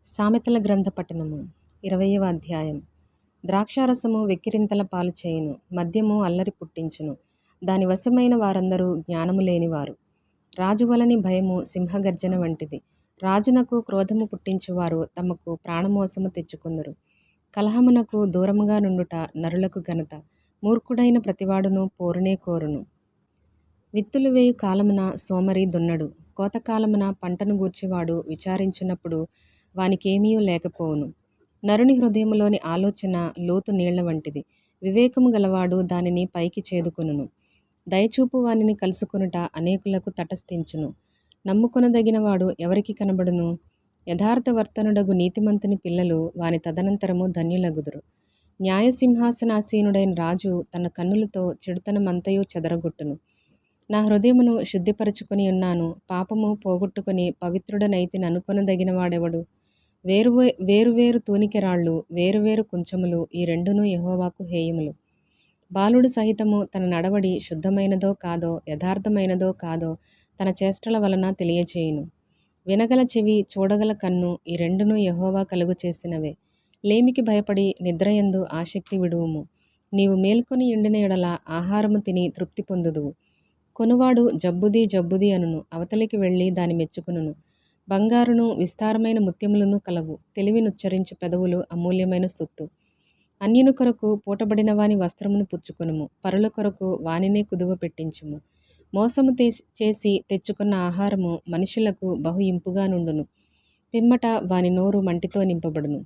సామెతల గ్రంథ పఠనము 20వ అధ్యాయం. ద్రాక్షారసము వెక్కిరింతల పాలు చేయును, మద్యము అల్లరి పుట్టించును. దాని వశమైన వారందరూ జ్ఞానము లేనివారు. రాజు వలని భయము సింహగర్జన వంటిది. రాజునకు క్రోధము పుట్టించువారు తమకు ప్రాణమోసము తెచ్చుకొందురు. కలహమునకు దూరముగా నుండుట నరులకు ఘనత. మూర్ఖుడైన ప్రతివాడును పోరునే కోరును. విత్తులు వేయు కాలమున సోమరి దున్నడు. కోతకాలమున పంటను గూర్చివాడు విచారించినప్పుడు వానికేమీయూ లేకపోవును. నరుని హృదయములోని ఆలోచన లోతు నీళ్ల వంటిది. వివేకము గలవాడు దానిని పైకి చేదుకొనును. దయచూపు వానిని కలుసుకొనుట అనేకులకు తటస్థించును. నమ్ముకొనదగినవాడు ఎవరికి కనబడును? యథార్థవర్తనుడగు నీతిమంతుని పిల్లలు వాని తదనంతరము ధన్యులగుదురు. న్యాయసింహాసనాసీనుడైన రాజు తన కన్నులతో చెడుతనమంతయు చెదరగొట్టును. నా హృదయమును శుద్ధిపరచుకొని ఉన్నాను, పాపము పోగొట్టుకొని పవిత్రుడనైతిని అనుకొనదగిన వాడెవడు? వేరువేరు తూనికెరాళ్ళు, వేరువేరు కుంచములు, ఈ రెండును యెహోవాకు హేయములు. బాలుడు సహితము తన నడవడి శుద్ధమైనదో కాదో, యథార్థమైనదో కాదో తన చేష్టల వలన తెలియచేయును. వినగల చెవి, చూడగల కన్ను, ఈ రెండును యెహోవా కలుగు చేసినవే. లేమికి భయపడి నిద్రయందు ఆసక్తి విడువుము. నీవు మేల్కొని యుండిన ఎడల ఆహారము తిని తృప్తి పొందుదువు. కొనువాడు జబ్బుది అనును, అవతలికి వెళ్ళి దాని మెచ్చుకొనును. బంగారును విస్తారమైన ముత్యములను కలవు. తెలివినుచ్చరించు పెదవులు అమూల్యమైన సొత్తు. అన్యుని కొరకు పూటబడిన వాని వస్త్రమును పుచ్చుకొనుము, పరుల కొరకు వానినే కుదువ పెట్టించుము. మోసము చేసి తెచ్చుకున్న ఆహారము మనుషులకు బహు ఇంపుగా నుండును. పిమ్మట వాని నోరు మంటితో నింపబడును.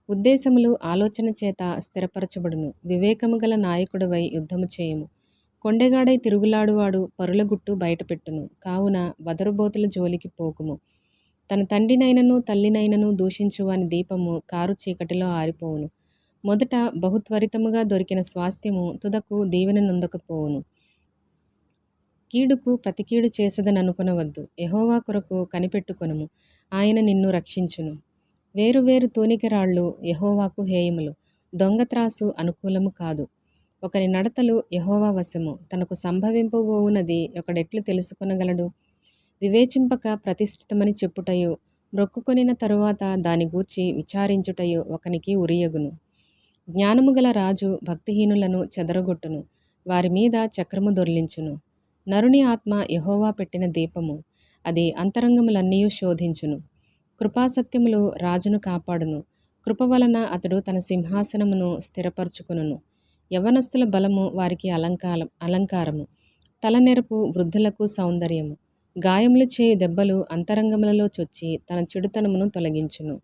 ఉద్దేశములు ఆలోచన చేత స్థిరపరచబడును. వివేకము గల నాయకుడవై యుద్ధము చేయము. కొండెగాడై తిరుగులాడువాడు పరుల గుట్టు బయటపెట్టును. కావున వదరుబోతుల జోలికి పోకుము. తన తండ్రినైనను తల్లినైనను దూషించువాని దీపము కారు చీకటిలో ఆరిపోవును. మొదట బహుత్వరితముగా దొరికిన స్వాస్థ్యము తుదకు దీవెన నొందకపోవును. కీడుకు ప్రతికీడు చేసదననుకొనవద్దు. యెహోవా కొరకు కనిపెట్టుకొనుము, ఆయన నిన్ను రక్షించును. వేరువేరు తూనికెరాళ్ళు యెహోవాకు హేయములు. దొంగత్రాసు అనుకూలము కాదు. ఒకని నడతలు యెహోవా వశము. తనకు సంభవింపబోవునది ఒకడెట్లు తెలుసుకొనగలడు? వివేచింపక ప్రతిష్ఠితమని చెప్పుటయు, మ్రొక్కుకొనిన తరువాత దాని గూర్చి విచారించుటయు ఒకనికి ఉరియగును. జ్ఞానము గల రాజు భక్తిహీనులను చెదరగొట్టును, వారి మీద చక్రము దొర్లించును. నరుని ఆత్మ యెహోవా పెట్టిన దీపము, అది అంతరంగములన్నీయు శోధించును. కృపాసత్యములు రాజును కాపాడును. కృప వలన అతడు తన సింహాసనమును స్థిరపరచుకొనును. యవ్వనస్తుల బలము వారికి అలంకారము, తలనెరపు వృద్ధులకు సౌందర్యము. గాయములు చేయు దెబ్బలు అంతరంగములలో చొచ్చి తన చెడుతనమును తొలగించును.